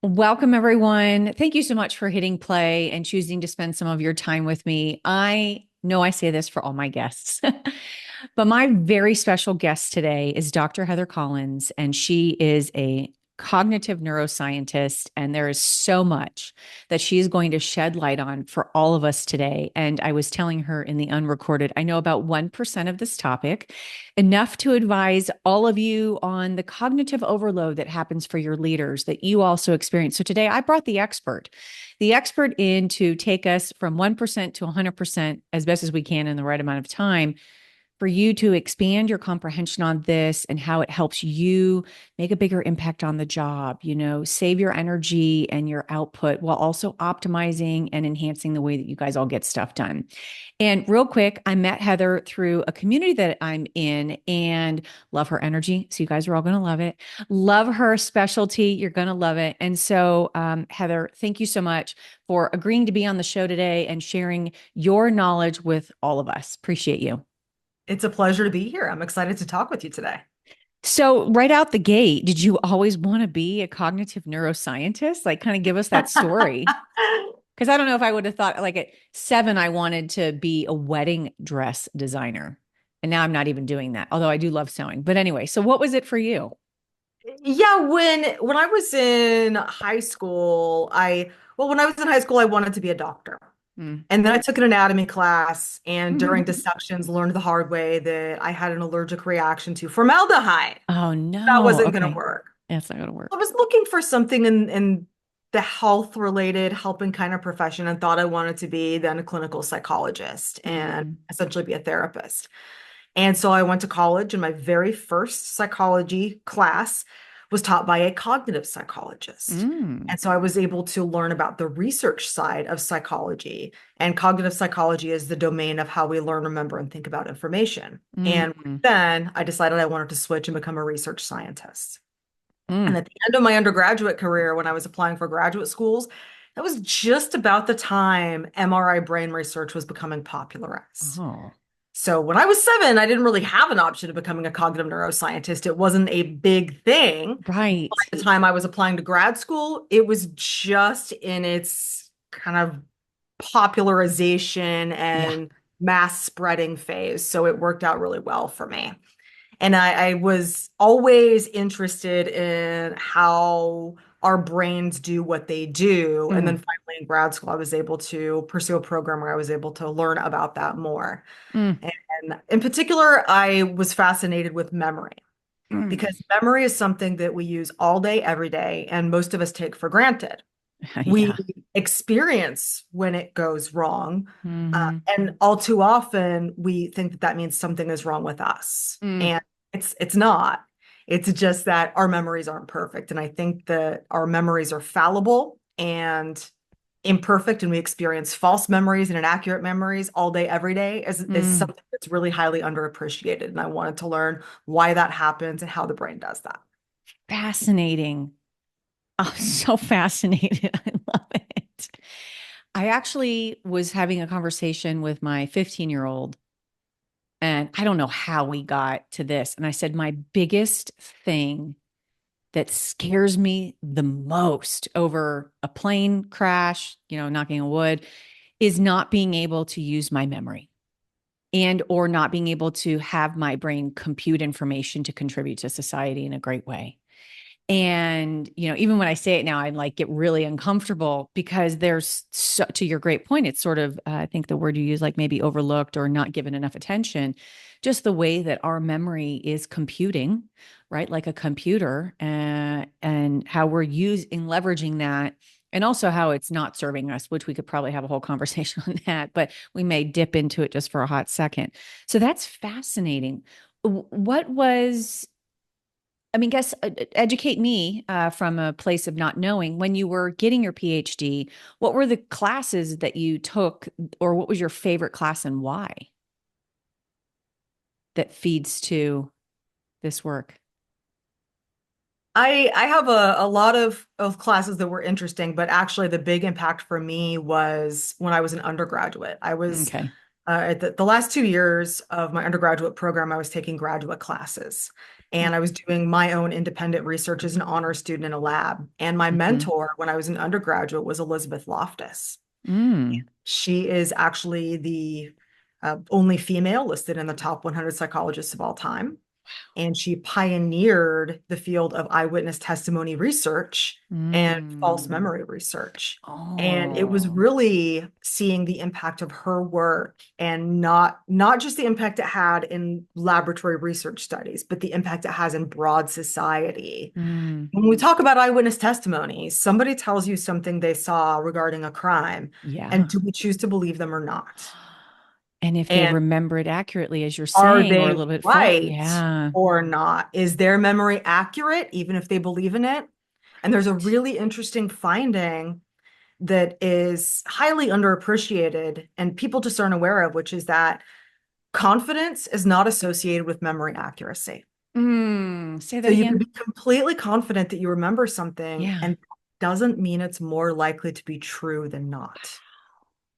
Welcome, everyone. Thank you so much for hitting play and choosing to spend some of your time with me. I know I say this for all my guests, but my very special guest today is Dr. Heather Collins, and she is a cognitive neuroscientist. And there is so much that she is going to shed light on for all of us today. And I was telling her in the unrecorded, I know about 1% of this topic, enough to advise all of you on the cognitive overload that happens for your leaders that you also experience. So today I brought the expert in to take us from 1% to 100% as best as we can in the right amount of time for you to expand your comprehension on this and how it helps you make a bigger impact on the job, save your energy and your output while also optimizing and enhancing the way that you guys all get stuff done. And real quick, I met Heather through a community that I'm in and love her energy. So you guys are all going to love it. Love her specialty. You're going to love it. And so, Heather, thank you so much for agreeing to be on the show today and sharing your knowledge with all of us. Appreciate you. It's a pleasure to be here. I'm excited to talk with you today. So, right out the gate, did you always want to be a cognitive neuroscientist? Like, kind of give us that story. Because I don't know if I would have thought, like, at 7, I wanted to be a wedding dress designer. And now I'm not even doing that, although I do love sewing. But anyway, so what was it for you? Yeah, when I was in high school, when I was in high school, I wanted to be a doctor. Mm. And then I took an anatomy class and during dissections learned the hard way that I had an allergic reaction to formaldehyde. Oh, That no. wasn't going to Okay. work. That's not going to I work. was looking for something in the health related, helping kind of profession and thought I wanted to be then a clinical psychologist and Mm. essentially be a therapist. And so I went to college, and my very first psychology class was taught by a cognitive psychologist. Mm. And so I was able to learn about the research side of psychology. And cognitive psychology is the domain of how we learn, remember, and think about information. And Mm. then I decided I wanted to switch and become a research scientist. And Mm. at the end of my undergraduate career, when I was applying for graduate schools, that was just about the time MRI brain research was becoming popularized. Oh, So when I was 7, I didn't really have an option of becoming a cognitive neuroscientist. It wasn't a big thing. By right. the time I was applying to grad school, it was just in its kind of popularization Yeah. and mass spreading phase. So it worked out really well for me. And I was always interested in how our brains do what they do. And then Mm. finally in grad school, I was able to pursue a program where I was able to learn about that more. Mm. And in particular, I was fascinated with memory Mm. because memory is something that we use all day, every day, and most of us take for granted. We Yeah. experience when it goes wrong, Hmm. and all too often we think that that means something is wrong with us, Mm. and it's not. It's just that our memories aren't perfect, and I think that our memories are fallible and imperfect, and we experience false memories and inaccurate memories all day, every day is Mm. something that's really highly underappreciated. And I wanted to learn why that happens and how the brain does that. Fascinating. Oh, so fascinated. I love it. I actually was having a conversation with my 15-year-old, and I don't know how we got to this. And I said, my biggest thing that scares me the most over a plane crash, knocking on wood, is not being able to use my memory and or not being able to have my brain compute information to contribute to society in a great way. And, even when I say it now, I like get really uncomfortable because to your great point, it's sort of, I think the word you use, like maybe overlooked or not given enough attention, just the way that our memory is computing, right? Like a computer, and how we're using, leveraging that. And also how it's not serving us, which we could probably have a whole conversation on that, but we may dip into it just for a hot second. So that's fascinating. What was I mean, guess educate me from a place of not knowing. When you were getting your PhD, what were the classes that you took, or what was your favorite class and why that feeds to this work? I have a lot of classes that were interesting, but actually the big impact for me was when I was an undergraduate. I was Okay. at the last 2 years of my undergraduate program, I was taking graduate classes. and I was doing my own independent research as an honor student in a lab. And my Mm-hmm. mentor when I was an undergraduate was Elizabeth Loftus. Mm. She is actually the only female listed in the top 100 psychologists of all time. And she pioneered the field of eyewitness testimony research and false Mm. memory research. And it was Oh. really seeing the impact of her work, and not just the impact it had in laboratory research studies, but the impact it has in broad society. Mm. When we talk about eyewitness testimonies, somebody tells you something they saw regarding a crime, and Yeah. do we choose to believe them or not? And if they And remember it accurately, as you're are saying, or a they little bit full, right yeah. or not? Is their memory accurate, even if they believe in it? And there's a Right. really interesting finding that is highly underappreciated and people just aren't aware of, which is that confidence is not associated with memory accuracy. Say So that you can be again. completely confident that you remember something, Yeah. and doesn't mean it's more likely to be true than not.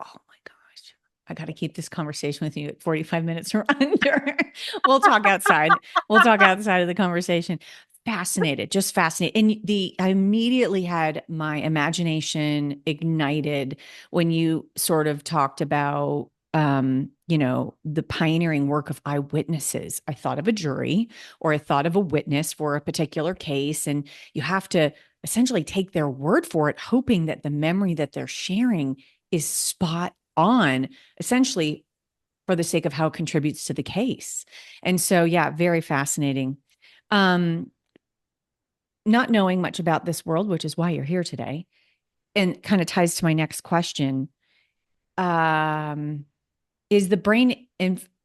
Oh my gosh. I got to keep this conversation with you at 45 minutes or under. We'll talk outside. We'll talk outside of the conversation. Fascinated, just fascinated. And I immediately had my imagination ignited when you sort of talked about the pioneering work of eyewitnesses. I thought of a jury, or I thought of a witness for a particular case, and you have to essentially take their word for it, hoping that the memory that they're sharing is spot on, essentially for the sake of how it contributes to the case. And so, yeah, very fascinating. Um, Not knowing much about this world, which is why you're here today, and kind of ties to my next question. Um, is the brain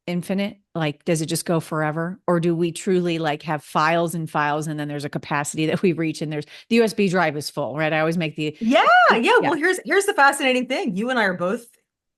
infinite? Like, does it just go forever? Or do we truly like have files and files, and then there's a capacity that we reach, and there's the USB drive is full, right? I always make Yeah, yeah. yeah, Well, here's the fascinating thing. You and I are both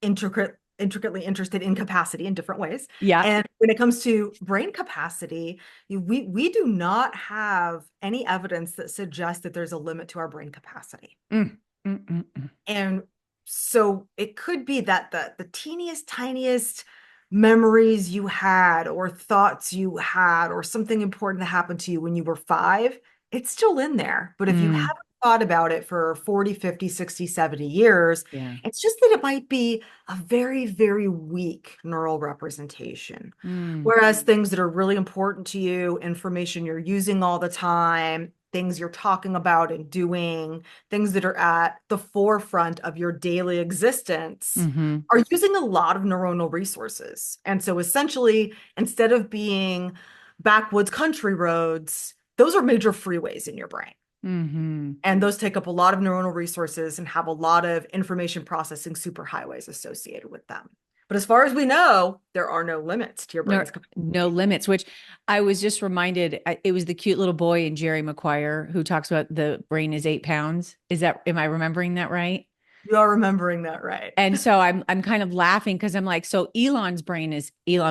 intricately interested in capacity in different ways. yeah. And when it comes to brain capacity, we do not have any evidence that suggests that there's a limit to our brain capacity. Mm, mm, mm, mm. And so it could be that the teeniest, tiniest memories you had, or thoughts you had, or something important that happened to you when you were 5, it's still in there. But if you Mm, haven't thought about it for 40, 50, 60, 70 years, yeah. it's just that it might be a very, very weak neural representation. Mm, Whereas things that are really important to you, information you're using all the time, things you're talking about and doing, things that are at the forefront of your daily existence, hmm. are using a lot of neuronal resources. And so essentially, instead of being backwoods country roads, those are major freeways in your brain. Hmm. And those take up a lot of neuronal resources and have a lot of information processing superhighways associated with them. But as far as we know, there are no limits to your No, brain's no capacity. limits, which I was just reminded, it was the cute little boy in Jerry Maguire who talks about the brain is 8 pounds. Am I remembering that right? You are remembering that right. And so I'm kind of laughing because I'm like, so Elon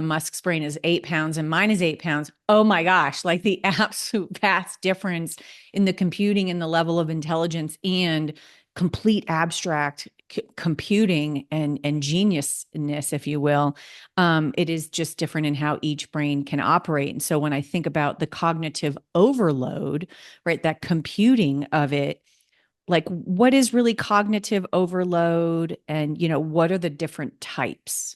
Musk's brain is 8 pounds and mine is 8 pounds. Oh my gosh, like the absolute vast difference in the computing and the level of intelligence and complete abstract computing and geniusness, if you will. It is just different in how each brain can operate. And so when I think about the cognitive overload, right, that computing of it, like what is really cognitive overload, and what are the different types?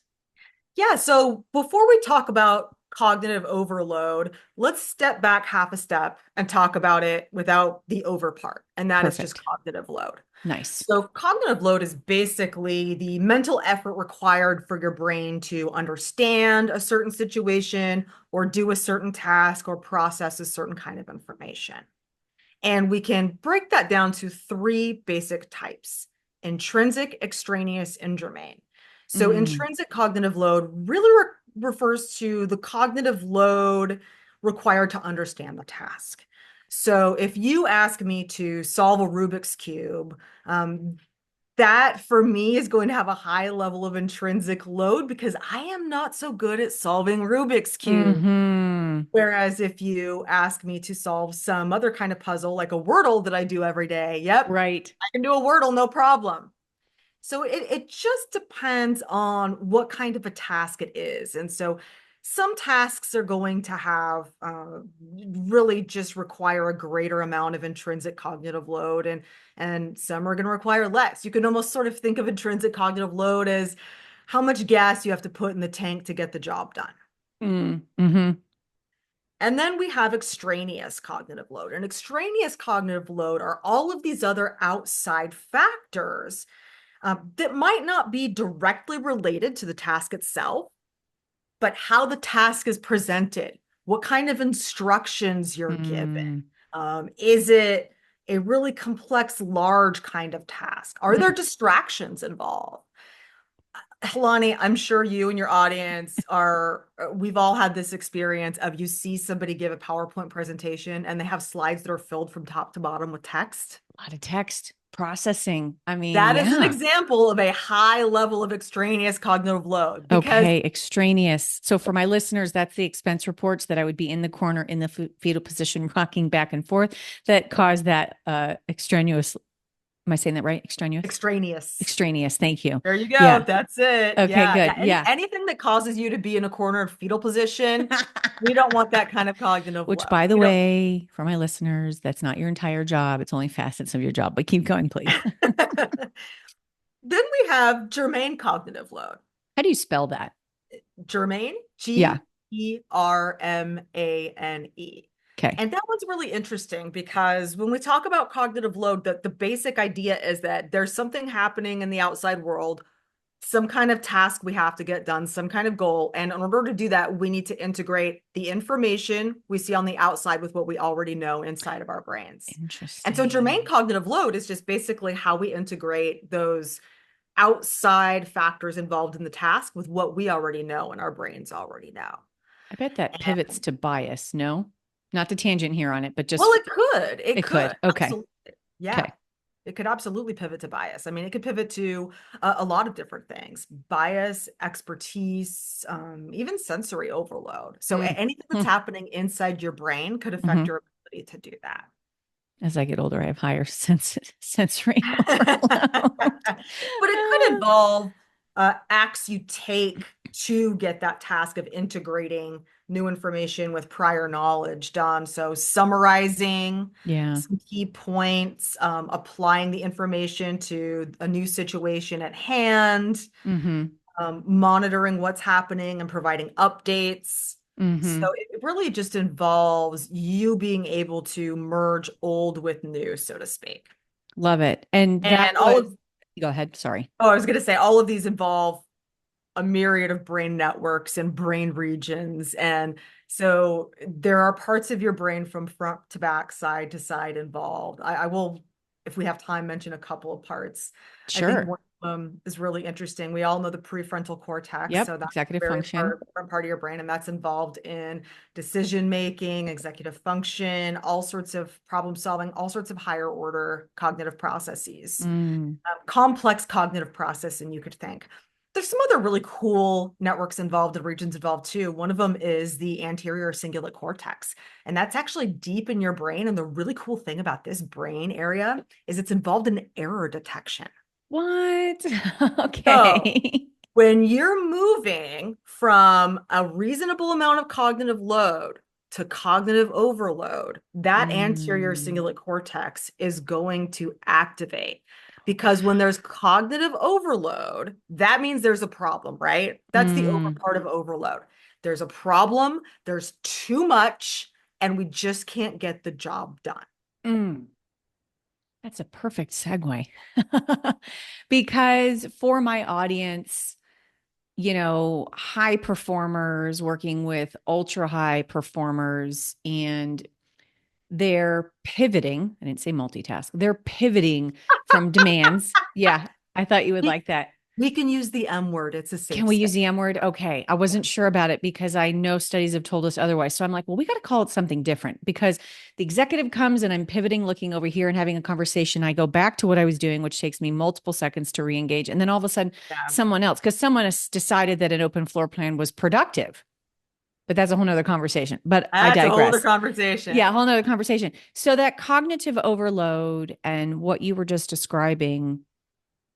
Yeah, so before we talk about cognitive overload, let's step back half a step and talk about it without the over part, and that is just Perfect. cognitive load. Nice. So, cognitive load is basically the mental effort required for your brain to understand a certain situation, or do a certain task, or process a certain kind of information. And we can break that down to 3 basic types: intrinsic, extraneous, and germane. So, Mm, intrinsic cognitive load really refers to the cognitive load required to understand the task. So, if you ask me to solve a Rubik's Cube, that for me is going to have a high level of intrinsic load because I am not so good at solving Rubik's Cube. hmm. Whereas if you ask me to solve some other kind of puzzle, like a Wordle that I do every day, yep, Right. I can do a Wordle, no problem. So it just depends on what kind of a task it is. And so some tasks are going to have really just require a greater amount of intrinsic cognitive load, and some are going to require less. You can almost sort of think of intrinsic cognitive load as how much gas you have to put in the tank to get the job done. Mm-hmm. And then we have extraneous cognitive load. And extraneous cognitive load are all of these other outside factors that might not be directly related to the task itself, but how the task is presented, what kind of instructions you're given. Mm. Is it a really complex, large kind of task? Are there Mm. distractions involved? Helani, I'm sure you and your audience we've all had this experience of you see somebody give a PowerPoint presentation and they have slides that are filled from top to bottom with text. A lot of text processing. I mean, That is an yeah. example of a high level of extraneous cognitive load because Okay, extraneous. So for my listeners, that's the expense reports that I would be in the corner in the fetal position, rocking back and forth that cause that extraneous. Am I saying that right? Extraneous? extraneous. Extraneous. Thank you. There you go. Yeah. That's it. Okay, Yeah. good. Yeah. Yeah. Anything that causes you to be in a corner of fetal position, we don't want that kind of cognitive Which, load. by the way, for my listeners, that's not your entire job. It's only facets of your job, but keep going, please. Then we have germane cognitive load. How do you spell that? Germane, Yeah. Germane. Okay. And that one's really interesting because when we talk about cognitive load, the basic idea is that there's something happening in the outside world, some kind of task we have to get done, some kind of goal. And in order to do that, we need to integrate the information we see on the outside with what we already know inside of our brains. And so germane Interesting. cognitive load is just basically how we integrate those outside factors involved in the task with what we already know and our brains already know. I bet that And pivots to bias. No, not the tangent here on it, but well, just it could. It it could. could. Okay. Absolutely. Yeah. Okay. It could absolutely pivot to bias. I mean, it could pivot to a lot of different things: bias, expertise, even sensory overload. So anything that's Mm-hmm. happening inside your brain could affect Mm-hmm. your ability to do that. As I get older, I have higher sensory overload. But it could involve acts you take to get that task of integrating new information with prior knowledge done. So summarizing Yeah. some key points, applying the information to a new situation at hand, Mm-hmm. monitoring what's happening and providing updates. Mm-hmm. So it really just involves you being able to merge old with new, so to speak. Love it. And that And all was, of go ahead. Sorry. Oh, I was going to say all of these involve a myriad of brain networks and brain regions. And so there are parts of your brain from front to back, side to side involved. I will, if we have time, mention a couple of parts. I think Sure. one of them is really interesting. We all know the prefrontal cortex. Yep. So that's a Executive very function. important part of your brain, and that's involved in decision making, executive function, all sorts of problem solving, all sorts of higher order cognitive processes, Mm. complex cognitive processing, you could think. There's some other really cool networks involved and regions involved too. One of them is the anterior cingulate cortex, and that's actually deep in your brain. And the really cool thing about this brain area is it's involved in error detection. What? So Okay. when you're moving from a reasonable amount of cognitive load to cognitive overload, that anterior Mm. cingulate cortex is going to activate. Because when there's cognitive overload, that means there's a problem, right? That's the over Mm. part of overload. There's a problem, there's too much, and we just can't get the job done. Mm. That's a perfect segue. Because for my audience, high performers working with ultra high performers, and they're pivoting. I didn't say multitask. They're pivoting from demands. Yeah, I thought you would We, like that. we can use the M word, it's a Can safe we space. use the M word? Okay. I wasn't sure about it because I know studies have told us otherwise. So I'm like, well, we got to call it something different because the executive comes and I'm pivoting, looking over here and having a conversation. I go back to what I was doing, which takes me multiple seconds to re-engage. And then all of a sudden, Yeah. someone else, because someone has decided that an open floor plan was productive, but that's a whole nother conversation. But I That's a whole other digress. conversation. Yeah, a whole nother conversation. So that cognitive overload and what you were just describing,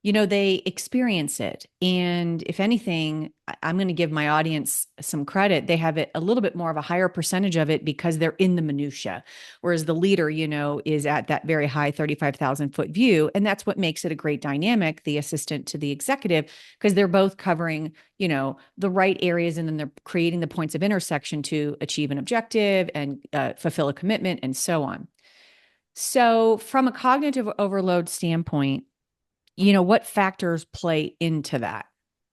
they experience it. And if anything, I'm going to give my audience some credit. They have it a little bit more of a higher percentage of it because they're in the minutia. Whereas the leader, is at that very high 35,000 foot view. And that's what makes it a great dynamic, the assistant to the executive, because they're both covering, the right areas, and then they're creating the points of intersection to achieve an objective and fulfill a commitment and so on. So from a cognitive overload standpoint, what factors play into that?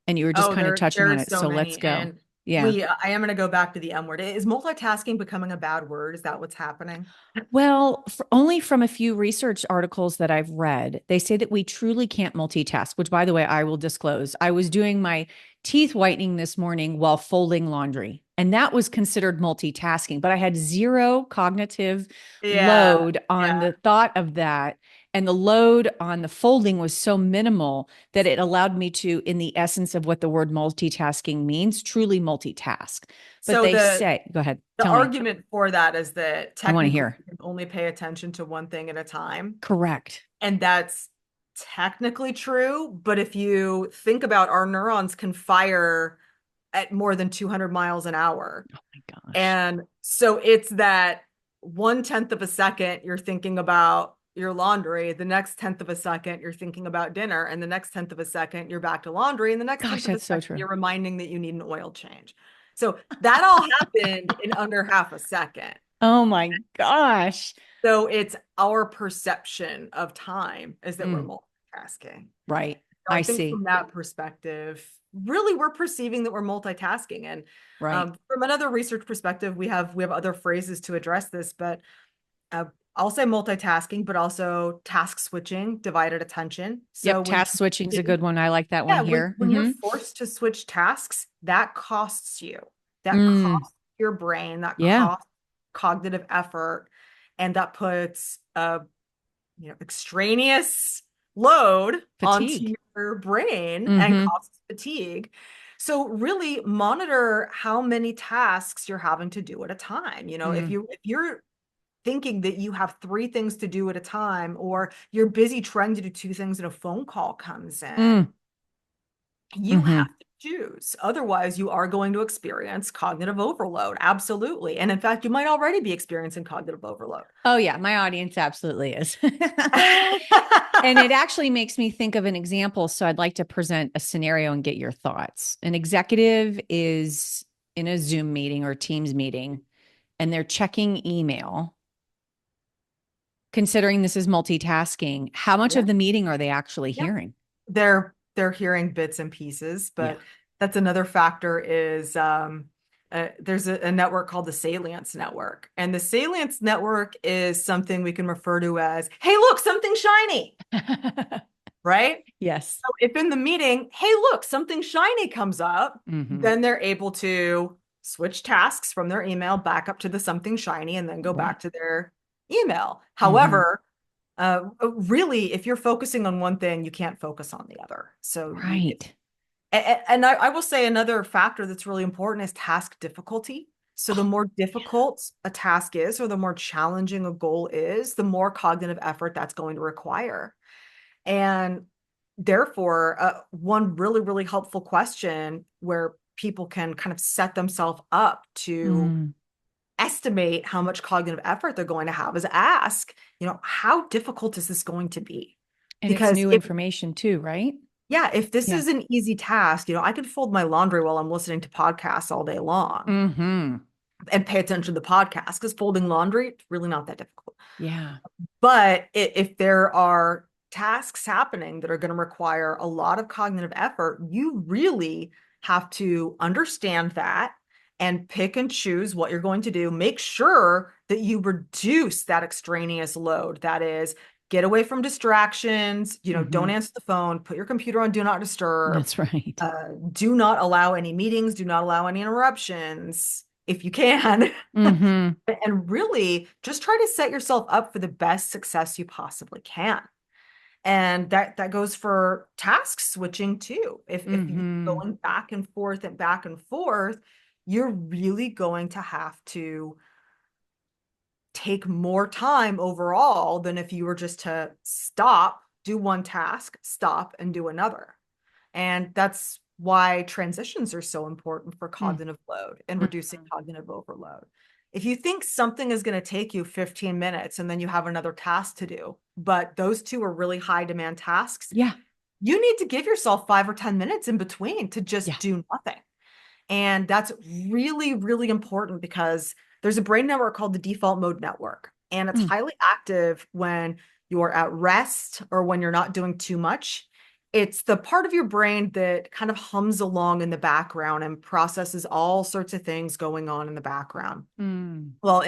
And you were just Oh, kind of touching on there's it. so So let's many. go. And Yeah. I am going to go back to the M word. Is multitasking becoming a bad word? Is that what's happening? Well, only from a few research articles that I've read, they say that we truly can't multitask, which, by the way, I will disclose. I was doing my teeth whitening this morning while folding laundry, and that was considered multitasking, but I had zero cognitive Yeah. load on Yeah. the thought of that. And the load on the folding was so minimal that it allowed me to, in the essence of what the word multitasking means, truly multitask. But So they say, go ahead, the tell me. argument for that is that I want to technically hear. you can only pay attention to one thing at a time. Correct. And that's technically true. But if you think about, our neurons can fire at more than 200 miles an hour. Oh my gosh. And so it's that 1/10 of a second you're thinking about your laundry, the next 10th of a second you're thinking about dinner, and the next 10th of a second you're back to laundry, and the next Gosh, 10th of a that's so second true. you're reminding that you need an oil change. So that all happened in under half a second. Oh my gosh. So it's our perception of time is that we're Mm, multitasking. right. So I I think see. from that perspective, really we're perceiving that we're multitasking. And Right. from another research perspective, we have other phrases to address this, but uh, I'll say multitasking, but also task switching, divided attention. So Yep. Task switching is a when good one. I like that one yeah, here. when you're forced to switch tasks, that costs you. That Mm, costs your brain, that yeah. costs cognitive effort, and that puts a extraneous load onto Fatigue. your brain and Mm-hmm. causes fatigue. So really monitor how many tasks you're having to do at a time. If Mm, you're thinking that you have three things to do at a time, or you're busy trying to do two things and a phone call comes in, mm, you mm-hmm. have to choose. Otherwise, you are going to experience cognitive overload. Absolutely. And in fact, you might already be experiencing cognitive overload. Oh yeah, my audience absolutely is. And it actually makes me think of an example. So I'd like to present a scenario and get your thoughts. An executive is in a Zoom meeting or Teams meeting, and they're checking email. Considering this is multitasking, how much Yeah. of the meeting are they actually Yeah. hearing? They're hearing bits and pieces, Yeah. but that's another factor is there's a network called the Salience Network. And the Salience Network is something we can refer to as, hey, look, something shiny, right? Yes. So if in the meeting, hey, look, something shiny comes up, Hmm. then they're able to switch tasks from their email back up to the something shiny and then go Right. back to their email. Hmm. However, really, if you're focusing on one thing, you can't focus on the other. So Right. and I will say another factor that's really important is task difficulty. So the Oh, more yeah. difficult a task is, or the more challenging a goal is, the more cognitive effort that's going to require. And therefore, one really, really helpful question where people can kind of set themselves up to Mm. estimate how much cognitive effort they're going to have is ask, how difficult is this going to be? And it's Because new if, information too, right? yeah, if this Yeah. is an easy task, I could fold my laundry while I'm listening to podcasts all day long Hmm. and pay attention to the podcast, because folding laundry, it's really not that difficult. Yeah. But if there are tasks happening that are going to require a lot of cognitive effort, you really have to understand that and pick and choose what you're going to do. Make sure that you reduce that extraneous load. That is, get away from distractions, Hmm. don't answer the phone, put your computer on do not disturb, That's right. do not allow any meetings, do not allow any interruptions if you can. Hmm. And really just try to set yourself up for the best success you possibly can. And that goes for task switching too. If you're Hmm. going back and forth, you're really going to have to take more time overall than if you were just to stop, do one task, stop, and do another. And that's why transitions are so important for Mm, cognitive load and reducing mhm. cognitive overload. If you think something is going to take you 15 minutes and then you have another task to do, but those two are really high demand tasks, Yeah. you need to give yourself 5 or 10 minutes in between to just Yeah. do nothing. And that's really, really important because there's a brain network called the default mode network, and it's Mm, highly active when you're at rest or when you're not doing too much. It's the part of your brain that kind of hums along in the background and processes all sorts of things going on in the background. mm, Well,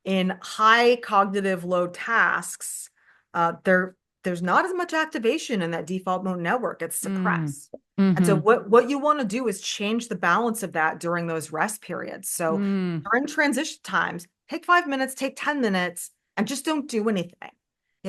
in high cognitive load tasks, there's not as much activation in that default mode network. It's mm, suppressed. And so mm-hmm, what you want to do is change the balance of that during those rest periods. So mm. during transition times, take 5 minutes, take 10 minutes, and just don't do anything.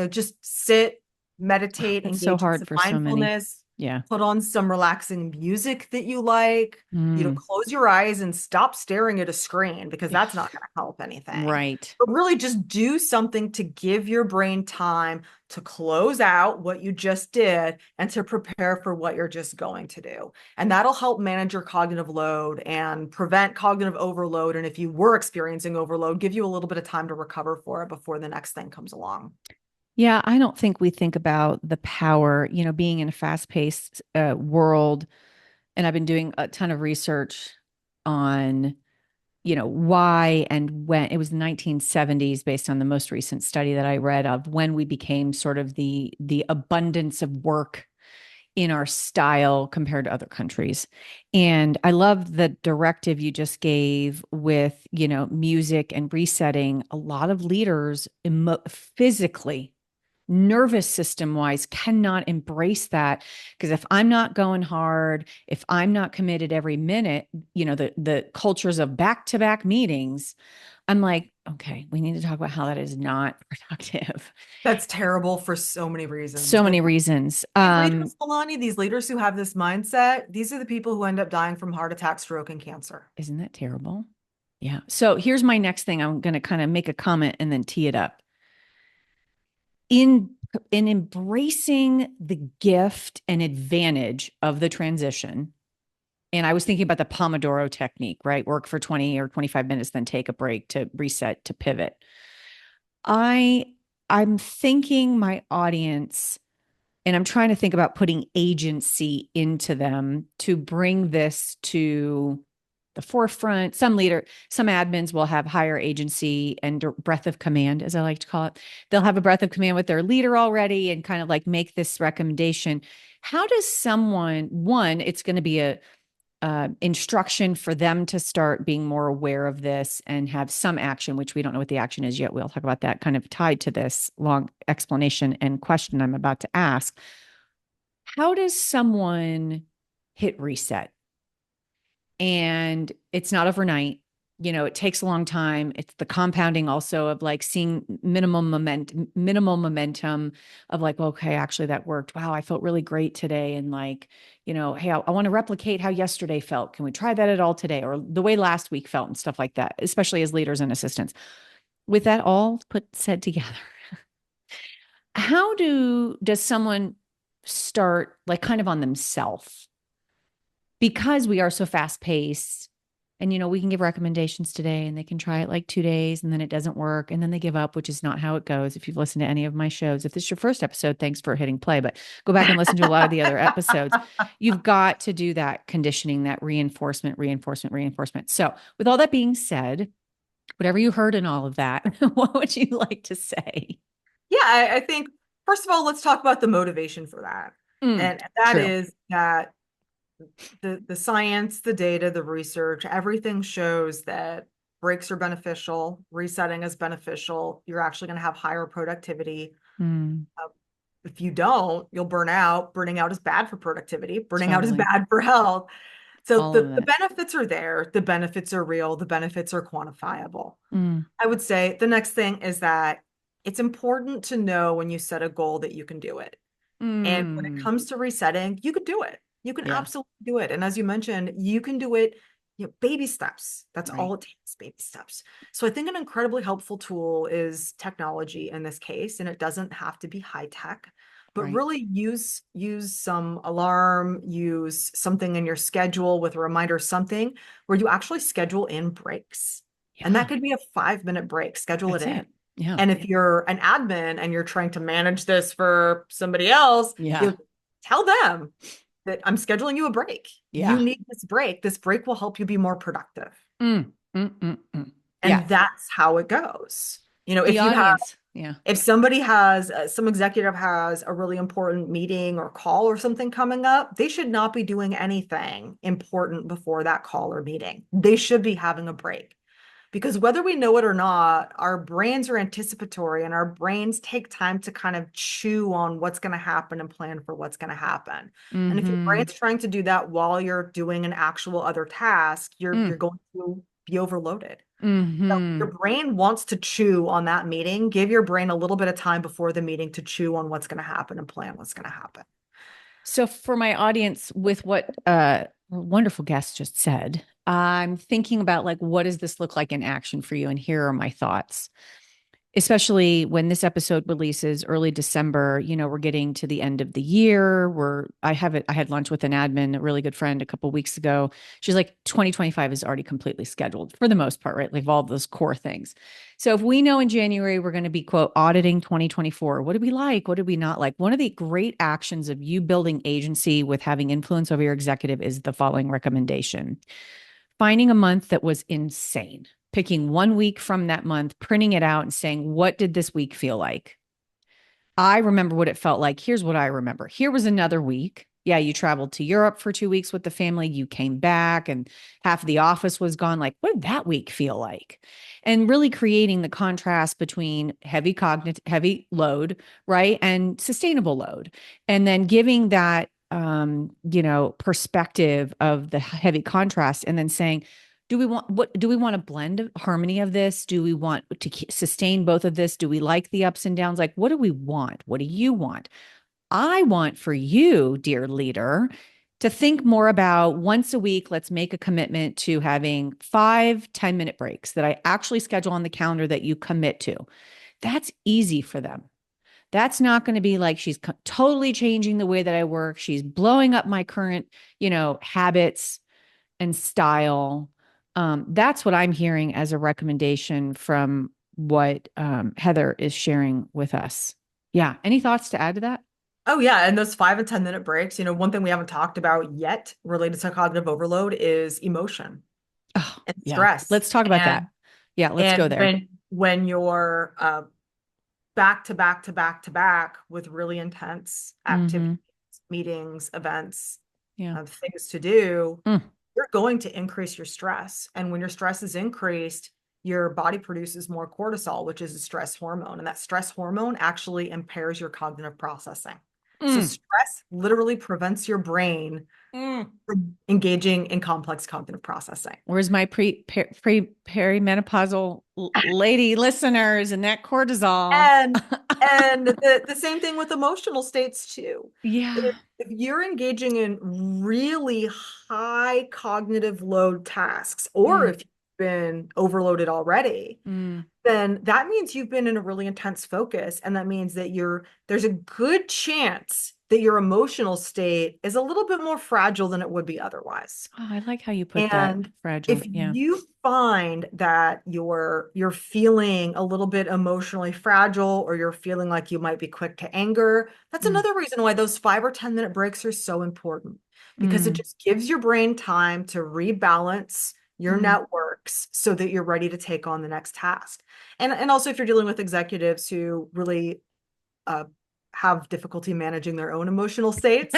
Just sit, meditate, That's so engage in hard some for so many. mindfulness, Yeah. put on some relaxing music that you like. Mm. Close your eyes and stop staring at a screen because that's not going to help anything. Right. But really just do something to give your brain time to close out what you just did and to prepare for what you're just going to do. And that'll help manage your cognitive load and prevent cognitive overload. And if you were experiencing overload, give you a little bit of time to recover for it before the next thing comes along. Yeah, I don't think we think about the power, being in a fast-paced world. And I've been doing a ton of research on, why and when it was the 1970s, based on the most recent study that I read of when we became sort of the abundance of work in our style compared to other countries. And I love the directive you just gave with, music and resetting. A lot of leaders physically, nervous system wise, cannot embrace that, because if I'm not going hard, if I'm not committed every minute, the cultures of back to back meetings, I'm like, okay, we need to talk about how that is not productive. That's terrible for so many reasons. So many And reasons. these leaders, Milani, these leaders who have this mindset, these are the people who end up dying from heart attack, stroke, and cancer. Isn't that terrible? Yeah. So here's my next thing. I'm going to kind of make a comment and then tee it up. In in embracing the gift and advantage of the transition, and I was thinking about the Pomodoro technique, right? Work for 20 or 25 minutes, then take a break to reset, to pivot. I I'm thinking my audience, and I'm trying to think about putting agency into them to bring this to the forefront. Some admins will have higher agency and breadth of command, as I like to call it. They'll have a breadth of command with their leader already and kind of like make this recommendation. How does one, it's going to be a instruction for them to start being more aware of this and have some action, which we don't know what the action is yet. We'll talk about that, kind of tied to this long explanation and question I'm about to ask. How does someone hit reset? And it's not overnight. It takes a long time. It's the compounding also of like seeing minimal momentum of like, okay, actually that worked. Wow, I felt really great today. And like, hey, I want to replicate how yesterday felt. Can we try that at all today? Or the way last week felt and stuff like that, especially as leaders and assistants. With that all said together, does someone start like kind of on themselves, because we are so fast paced, and we can give recommendations today and they can try it like 2 days and then it doesn't work and then they give up, which is not how it goes. If you've listened to any of my shows, if this is your first episode, thanks for hitting play, but go back and listen to a lot of the other episodes. You've got to do that conditioning, that reinforcement. So with all that being said, whatever you heard in all of that, what would you like to say? Yeah, I think, first of all, let's talk about the motivation for that. And that True. is that the science, the data, the research, everything shows that breaks are beneficial, resetting is beneficial. You're actually going to have higher productivity. Mm, Uh, if you don't, you'll burn out. Burning out is bad for productivity. Burning out is totally. bad for health. So All of the it. benefits are there. The benefits are real. The benefits are quantifiable. Mm, I would say the next thing is that it's important to know when you set a goal that you can do it. And when it mm, comes to resetting, you could do it. You can yeah. absolutely do it. And as you mentioned, you can do it, baby steps. That's Right. all it takes, baby steps. So I think an incredibly helpful tool is technology in this case, and it doesn't have to be high tech. but Right. really use some alarm, use something in your schedule with a reminder, something where you actually schedule in breaks. And that Yeah. could be a 5-minute break, schedule it That's in. it. Yeah. And if you're an admin and you're trying to manage this for somebody else, Yeah. you tell them that I'm scheduling you a break. You Yeah. need this break. This break will help you be more productive. Mm, yeah. And that's how it goes. You know, The audience. Yeah. if somebody has, some executive has a really important meeting or call or something coming up, they should not be doing anything important before that call or meeting. They should be having a break. Because whether we know it or not, our brains are anticipatory and our brains take time to kind of chew on what's going to happen and plan for what's going to happen. And if your Mm-hmm. brain's trying to do that while you're doing an actual other task, you're Mm, going to be overloaded. So mm-hmm. your brain wants to chew on that meeting. Give your brain a little bit of time before the meeting to chew on what's going to happen and plan what's going to happen. So for my audience, with what a wonderful guest just said, I'm thinking about like, what does this look like in action for you? And here are my thoughts. Especially when this episode releases early December, we're getting to the end of the year. I had lunch with an admin, a really good friend a couple of weeks ago. She's like, 2025 is already completely scheduled for the most part, right? Like all those core things. So if we know in January we're going to be quote auditing 2024, what did we like? What did we not like? One of the great actions of you building agency with having influence over your executive is the following recommendation: finding a month that was insane, picking 1 week from that month, printing it out and saying, what did this week feel like? I remember what it felt like. Here's what I remember. Here was another week. Yeah, you traveled to Europe for 2 weeks with the family. You came back and half of the office was gone. Like, what did that week feel like? And really creating the contrast between heavy load, right? And sustainable load. And then giving that perspective of the heavy contrast and then saying, do we want a blend of harmony of this? Do we want to sustain both of this? Do we like the ups and downs? Like, what do we want? What do you want? I want for you, dear leader, to think more about once a week, let's make a commitment to having 5 10-minute breaks that I actually schedule on the calendar that you commit to. That's easy for them. That's not going to be like she's totally changing the way that I work. She's blowing up my current, habits and style. That's what I'm hearing as a recommendation from what Heather is sharing with us. Yeah. Any thoughts to add to that? Oh yeah, and those 5 and 10 minute breaks, one thing we haven't talked about yet related to cognitive overload is emotion Oh, and yeah. stress. Let's talk about that. Yeah. Let's go And there. when you're back to back to back to back with really intense activities, Mm-hmm. meetings, events, Yeah. things to do, Mm, you're going to increase your stress. And when your stress is increased, your body produces more cortisol, which is a stress hormone. And that stress hormone actually impairs your cognitive processing. So mm, stress literally prevents your brain mm. from engaging in complex cognitive processing. Where's my perimenopausal lady listeners and that cortisol? And the same thing with emotional states too. Yeah. If you're engaging in really high cognitive load tasks, or Mm, if you've been overloaded already, mm, then that means you've been in a really intense focus. And that means that there's a good chance that your emotional state is a little bit more fragile than it would be otherwise. oh, I like how you put that. And Fragile. if Yeah. you find that you're feeling a little bit emotionally fragile, or you're feeling like you might be quick to anger, that's Mm, another reason why those 5 or 10 minute breaks are so important, because it mm, just gives your brain time to rebalance your mm. networks so that you're ready to take on the next task. And also, if you're dealing with executives who really uh, have difficulty managing their own emotional states,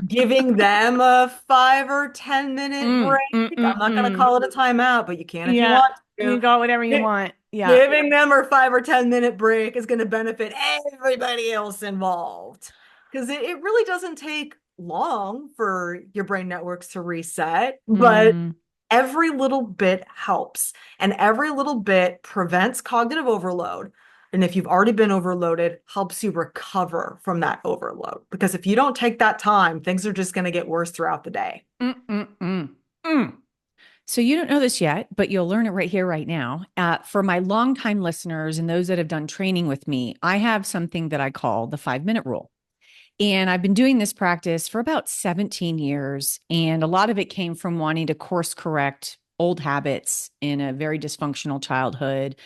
giving them a 5 or 10 minute Mm, break. mm, mm, I'm not going to mm. call it a timeout, but you can if you Yeah. want You to. got whatever you want. Yeah. Giving them a 5 or 10 minute break is going to benefit everybody else involved, because it really doesn't take long for your brain networks to reset, but Mm, every little bit helps, and every little bit prevents cognitive overload. And if you've already been overloaded, helps you recover from that overload. Because if you don't take that time, things are just going to get worse throughout the day. mm, mm, mm, mm. So you don't know this yet, but you'll learn it right here, right now. For my longtime listeners and those that have done training with me, I have something that I call the 5 minute rule. And I've been doing this practice for about 17 years. And a lot of it came from wanting to course correct old habits in a very dysfunctional childhood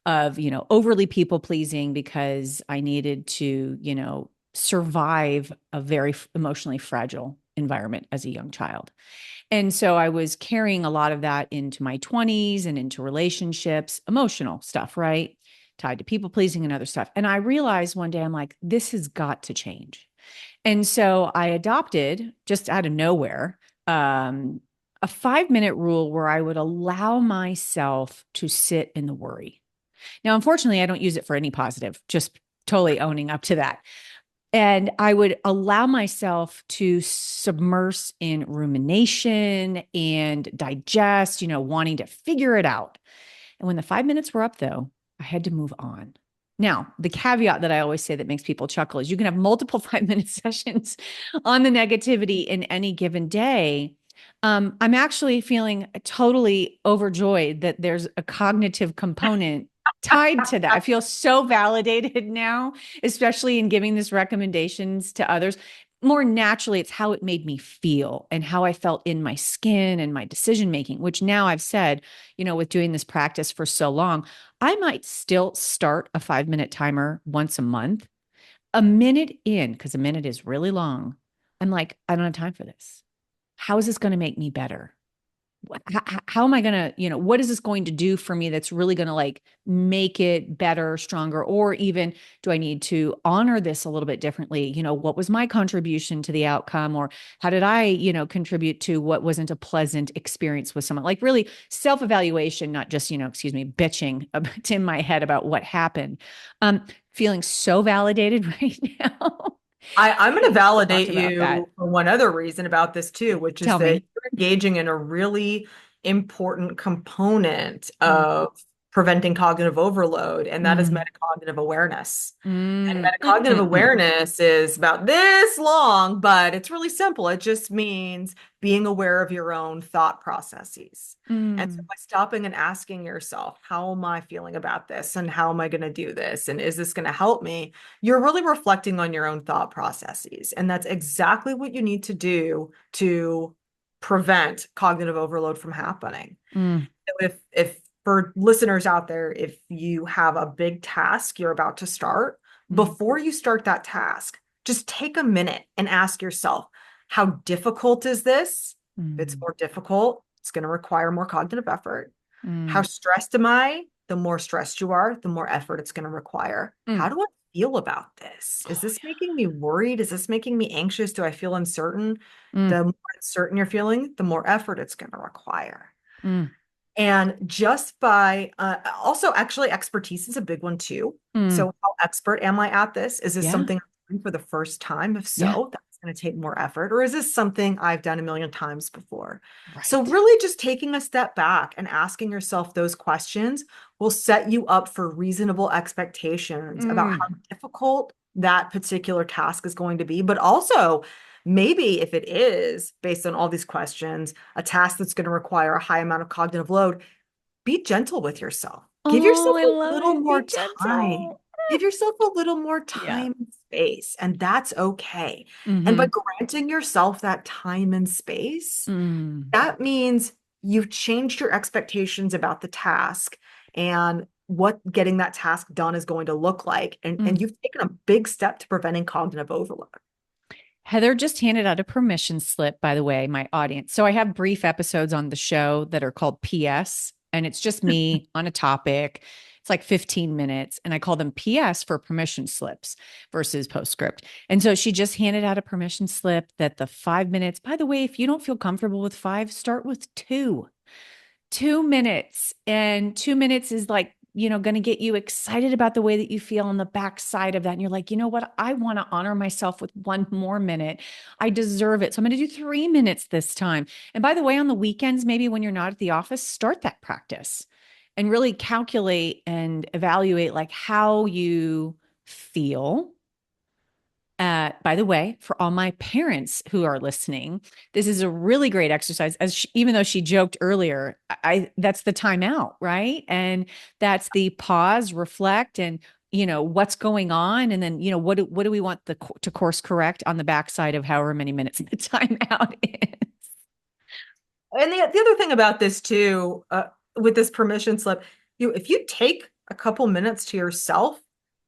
of, overly people pleasing because I needed to, survive a very emotionally fragile environment as a young child. And so I was carrying a lot of that into my 20s and into relationships, emotional stuff, right? Tied to people pleasing and other stuff. And I realized one day, I'm like, this has got to change. And so I adopted just out of nowhere a 5 minute rule where I would allow myself to sit in the worry. Now, unfortunately, I don't use it for any positive, just totally owning up to that. And I would allow myself to submerge in rumination and digest, wanting to figure it out. And when the 5 minutes were up, though, I had to move on. Now, the caveat that I always say that makes people chuckle is you can have multiple 5 minute sessions on the negativity in any given day. I'm actually feeling totally overjoyed that there's a cognitive component tied to that. I feel so validated now, especially in giving this recommendations to others. More naturally, it's how it made me feel and how I felt in my skin and my decision making, which now I've said, with doing this practice for so long, I might still start a 5 minute timer once a month, a minute in, because a minute is really long. I'm like, I don't have time for this. How is this going to make me better? How am I going to, what is this going to do for me that's really going to like make it better, stronger, or even do I need to honor this a little bit differently? What was my contribution to the outcome, or how did I, contribute to what wasn't a pleasant experience with someone? Like really self-evaluation, not just, bitching in my head about what happened. Feeling so validated right now. I'm going to Talk validate about that. you for one other reason about this too, which is Tell that me. you're engaging in a really important component Mm, of preventing cognitive overload, and that is mm, metacognitive awareness. And mm, metacognitive awareness is about this long, but it's really simple. It just means being aware of your own thought processes. And so mm, by stopping and asking yourself, how am I feeling about this? And how am I going to do this? And is this going to help me? You're really reflecting on your own thought processes. And that's exactly what you need to do to prevent cognitive overload from happening. mm, So if for listeners out there, if you have a big task you're about to start, mm, before you start that task, just take a minute and ask yourself, how difficult is this? If it's mm, more difficult, it's going to require more cognitive effort. How mm. stressed am I? The more stressed you are, the more effort it's going to require. How Mm. do I feel about this? Is Oh, this making me worried? Is this making me anxious? Do I feel uncertain? yeah. The more uncertain you're feeling, the more effort it's going to require. Mm, And just by also, actually, expertise is a big one too. mm. So, how expert am I at this? Is this Yeah. something I'm doing for the first time? If Yeah. so, that's going to take more effort. Or is this something I've done a million times before? So, Right. really, just taking a step back and asking yourself those questions will set you up for reasonable expectations about how Mm. difficult that particular task is going to be, but also maybe if it is based on all these questions, a task that's going to require a high amount of cognitive load, be gentle with yourself. Give Oh, yourself I a love little it. Be more time. gentle. Give yourself a little more Yeah. time and space, and that's okay. And by Mm-hmm. granting yourself that time and space, Mm. that means you've changed your expectations about the task and what getting that task done is going to look like. And Mm. you've taken a big step to preventing cognitive overload. Heather just handed out a permission slip, by the way, my audience. So I have brief episodes on the show that are called PS, and it's just me on a topic. It's like 15 minutes, and I call them PS for permission slips versus postscript. And so she just handed out a permission slip that the 5 minutes, by the way, if you don't feel comfortable with five, start with two. 2 minutes. And 2 minutes is like, going to get you excited about the way that you feel on the backside of that. And you're like, you know what? I want to honor myself with one more minute. I deserve it. So I'm going to do 3 minutes this time. And by the way, on the weekends, maybe when you're not at the office, start that practice and really calculate and evaluate like how you feel By the way, for all my parents who are listening, this is a really great exercise. Even though she joked earlier, that's the timeout, right? And that's the pause, reflect, and what's going on, and then what do we want to course correct on the backside of however many minutes the timeout is. And the other thing about this too, with this permission slip, if you take a couple minutes to yourself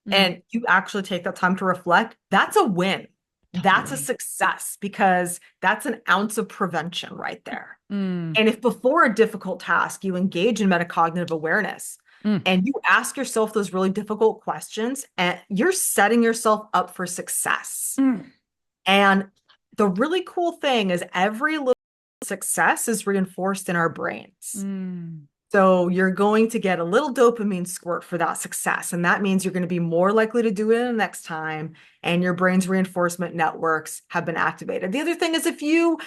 Mm, and you actually take that time to reflect, that's a win. That's a totally. success because that's an ounce of prevention right there. Mm, And if before a difficult task, you engage in metacognitive awareness mm, and you ask yourself those really difficult questions, and you're setting yourself up for success. mm, And the really cool thing is every little success is reinforced in our brains. mm. So you're going to get a little dopamine squirt for that success. And that means you're going to be more likely to do it the next time. And your brain's reinforcement networks have been activated. The other thing is if you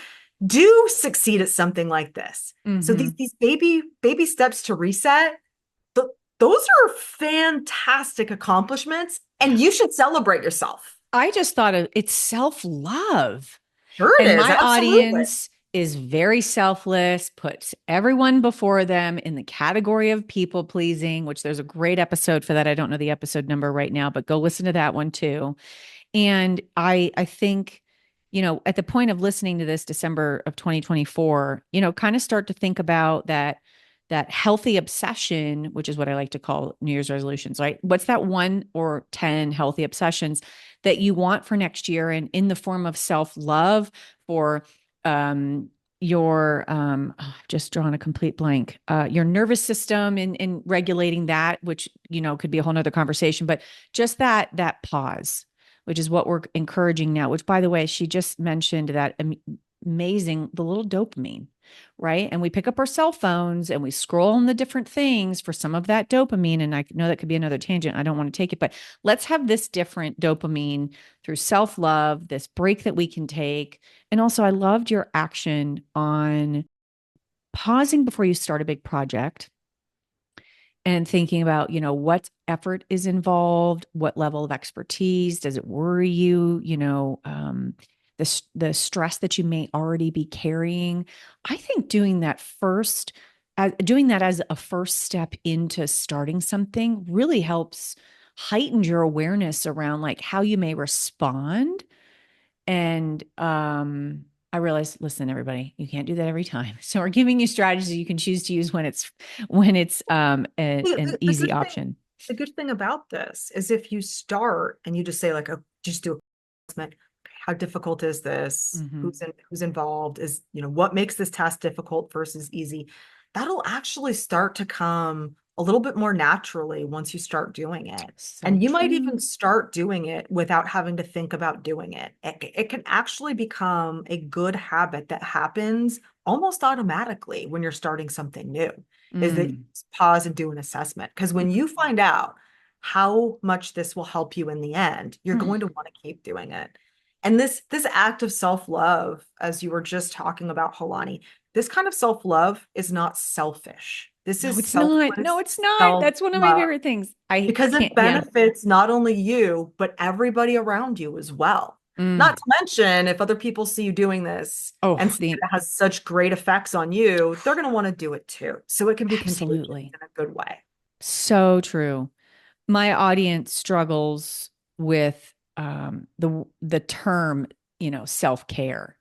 do succeed at something like this, so Hmm. these baby steps to reset, th those are fantastic accomplishments. And you should celebrate yourself. I just thought it's self-love. Sure it And is. my Absolutely. audience is very selfless, puts everyone before them in the category of people pleasing, which there's a great episode for that. I don't know the episode number right now, but go listen to that one too. And I think, at the point of listening to this December of 2024, kind of start to think about that healthy obsession, which is what I like to call New Year's resolutions, right? What's that 1 or 10 healthy obsessions that you want for next year, and in the form of self-love for your I've just drawn a complete blank, your nervous system, and regulating that, which could be a whole nother conversation, but just that pause, which is what we're encouraging now, which, by the way, she just mentioned that amazing, the little dopamine, right? And we pick up our cell phones and we scroll on the different things for some of that dopamine. And I know that could be another tangent. I don't want to take it, but let's have this different dopamine through self love, this break that we can take. And also, I loved your action on pausing before you start a big project and thinking about, what effort is involved, what level of expertise, does it worry you, the stress that you may already be carrying. I think doing that as a first step into starting something really helps heighten your awareness around like how you may respond. And I realized, listen, everybody, you can't do that every time. So we're giving you strategies you can choose to use when it's an The easy good thing, option. the good thing about this is if you start and you just say like, just do a assessment. How difficult is this? Hmm. Who's involved? What makes this task difficult versus easy? That'll actually start to come a little bit more naturally once you start doing it. So And you might even true. start doing it without having to think about doing it. It can actually become a good habit that happens almost automatically when you're starting something new, is that you Mm. just pause and do an assessment. Because when you find out how much this will help you in the end, you're Mm. going to want to keep doing it. And this act of self-love, as you were just talking about, Halani, this kind of self-love is not selfish. This No, is it's not. No, selfless it's not. That's one of my self-love favorite things. I because it can't, yeah. benefits not only you, but everybody around you as well. Not Mm. to mention, if other people see you doing this and Oh, see that it has such great effects on you, they're going to want to do it too. So it can be contagious absolutely. in a good way. So true. My audience struggles with the term, self-care,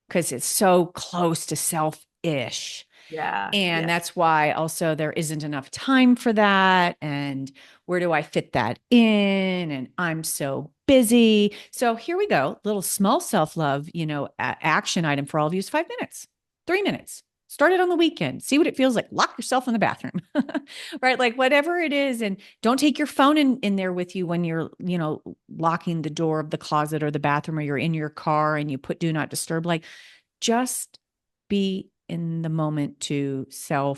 because it's so close to self-ish. Yeah, And yeah. that's why also there isn't enough time for that. And where do I fit that in? And I'm so busy. So here we go. Little small self-love, action item for all of you is 5 minutes, 3 minutes. Start it on the weekend. See what it feels like. Lock yourself in the bathroom, right? Like whatever it is. And don't take your phone in there with you when you're, locking the door of the closet or the bathroom, or you're in your car and you put do not disturb. Like just be in the moment to I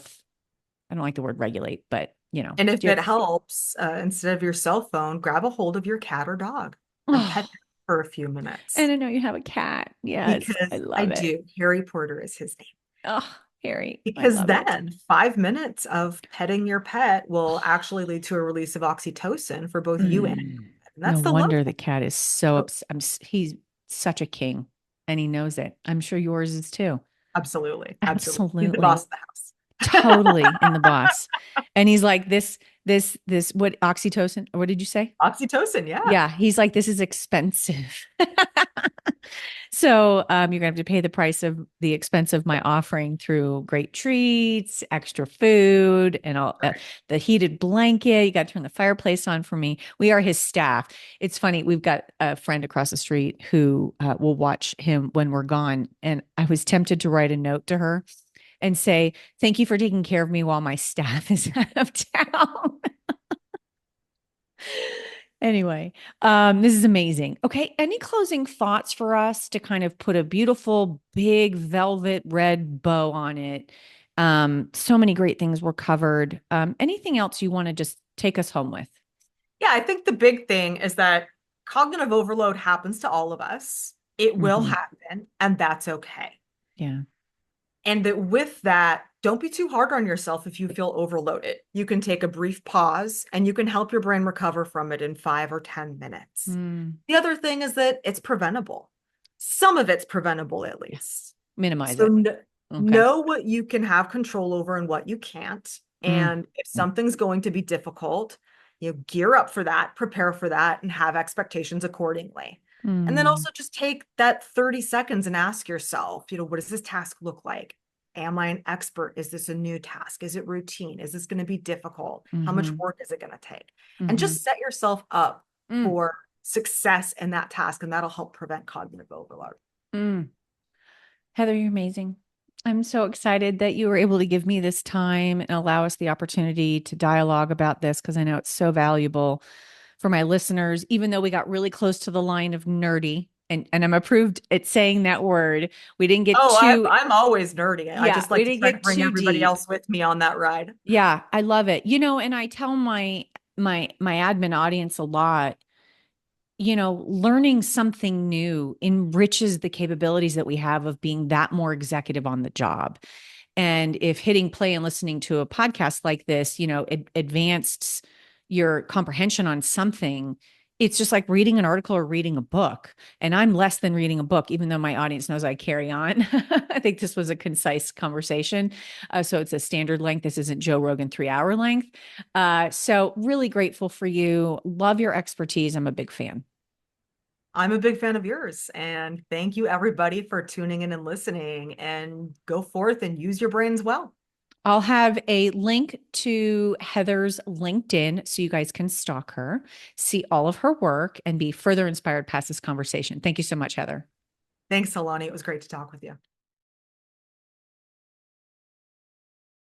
don't like the word regulate, but And if do it helps, instead of your cell phone, grab a hold of your cat or dog and pet oh, it for a few and minutes I know you have a cat. Yes, I because I love it. do. Harry Porter is his name. Oh, Harry, I Because love it. then 5 minutes of petting your pet will actually lead to a release of oxytocin for both you and Mm. And No that's the love. wonder the cat is so he's such a king and he knows it. I'm sure yours is too. Absolutely. Absolutely. He's the boss Absolutely. of the house. Totally in the boss. And he's like, what oxytocin, or what did you say? Oxytocin, yeah. Yeah. He's like, this is expensive. So you're gonna have to pay the price of the expense of my offering through great treats, extra food, and all Right. the heated blanket. You got to turn the fireplace on for me. We are his staff. It's funny. We've got a friend across the street who will watch him when we're gone, and I was tempted to write a note to her and say, "Thank you for taking care of me while my staff is out of town." Anyway, this is amazing. Okay, any closing thoughts for us to kind of put a beautiful big velvet red bow on it? So many great things were covered. Anything else you want to just take us home with? Yeah, I think the big thing is that cognitive overload happens to all of us. It will Hmm. happen, and that's okay. Yeah. And that with that, don't be too hard on yourself if you feel overloaded. You can take a brief pause and you can help your brain recover from it in 5 or 10 minutes. Mm, The other thing is that it's preventable. Some of it's preventable, at yeah. least. Minimize So it. Okay. know what you can have control over and what you can't. Mm, And if something's going to be difficult, gear up for that, prepare for that, and have expectations accordingly. And then mm, also just take that 30 seconds and ask yourself, what does this task look like? Am I an expert? Is this a new task? Is it routine? Is this going to be difficult? How much mm-hmm, work is it going to take? And mm-hmm, just set yourself up mm, for success in that task, and that'll help prevent cognitive overload. mm. Heather, you're amazing. I'm so excited that you were able to give me this time and allow us the opportunity to dialogue about this because I know it's so valuable for my listeners, even though we got really close to the line of nerdy. And I'm approved at saying that word. We didn't get Oh, too, I'm always nerdy. I yeah, just we like to didn't try to get bring too everybody deep. else with me on that ride. Yeah, I love it. And I tell my admin audience a lot, learning something new enriches the capabilities that we have of being that more executive on the job. And if hitting play and listening to a podcast like this, advanced your comprehension on something, it's just like reading an article or reading a book. And I'm less than reading a book, even though my audience knows I carry on. I think this was a concise conversation. So it's a standard length. This isn't Joe Rogan 3 hour length. So really grateful for you. Love your expertise. I'm a big fan. I'm a big fan of yours. And thank you, everybody, for tuning in and listening. And go forth and use your brains well. I'll have a link to Heather's LinkedIn so you guys can stalk her, see all of her work, and be further inspired past this conversation. Thank you so much, Heather. Thanks, Alani. It was great to talk with you.